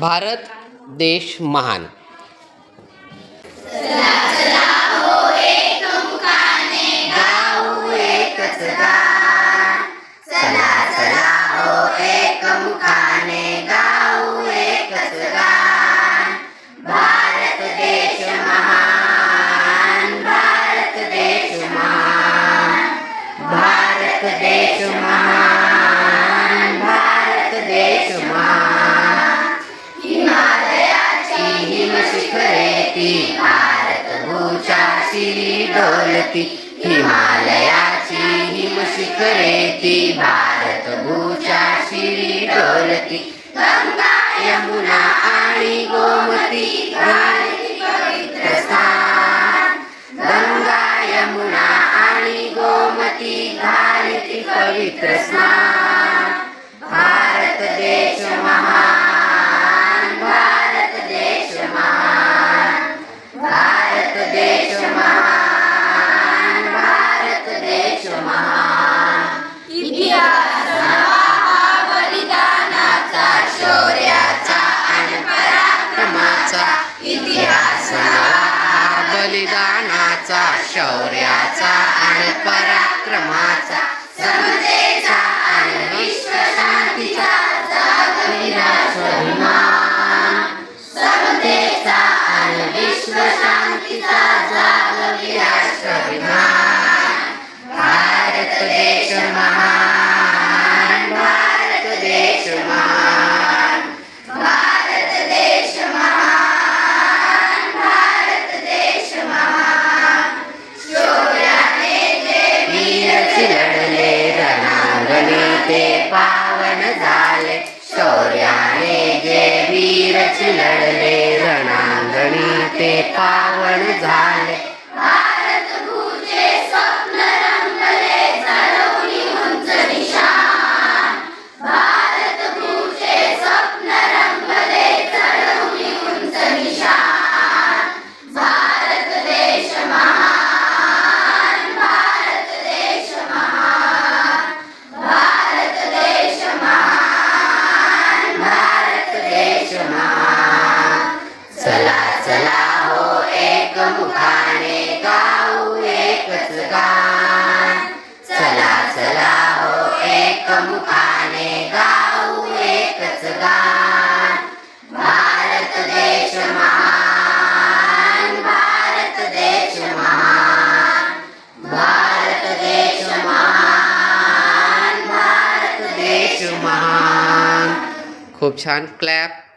भारत देश महान। चला चला हो एकमुखाने गाऊ एकच गाण। चला चला हो एकमुखाने गाऊ एकच गाण। भारत देश महान, भारत देश महान, भारत देश महान, भारत देश महान। हिमालयाची हिमशिखरे ती भारत भूच्या शिरी डोलती। हिमालयाची हिमशिखरे ती भारत भूच्या शिरी डोलती। गंगा यमुना आणि गोमती घालती पवित्र स्थान। गंगा यमुना आणि गोमती घालती पवित्र स्नान। भारत देश महान, भारत देश महान, भारत देश महान, भारत देश महान। इतिहास हा बलिदानाचा, शौर्याचा आणि पराक्रमाचा। इतिहास हा बलिदानाचा, शौर्याचा आणि पराक्रमाचा। समतेचा आणि विश्व शांतीचा जागविला स्वाभिमान। समतेचा आणि विश्व शांतीचा जागविला स्वाभिमान। भारत देश महान, भारत देश महान, भारत देश महान, भारत देश महान। शौर्याने जे वीर लढले रणांगणी ते पावन झाले। शौर्याने जे वीर लढले रणांगणी ते पावन झाले। भारत भूचे स्वप्न रंगले चढवली उंच निशाण। भारत भूचे स्वप्न रंगले चढवली उंच निशाण। भारत देश महान, भारत देश महान, भारत देश महान, भारत देश महान। चला चला हो एकमुखाने गाऊ एकच गाण। चला चला हो एकमुखाने गाऊ एकच गाण। भारत देश महान, भारत देश महान, भारत देश महान, भारत देश देश महान। खूप छान, क्लॅप।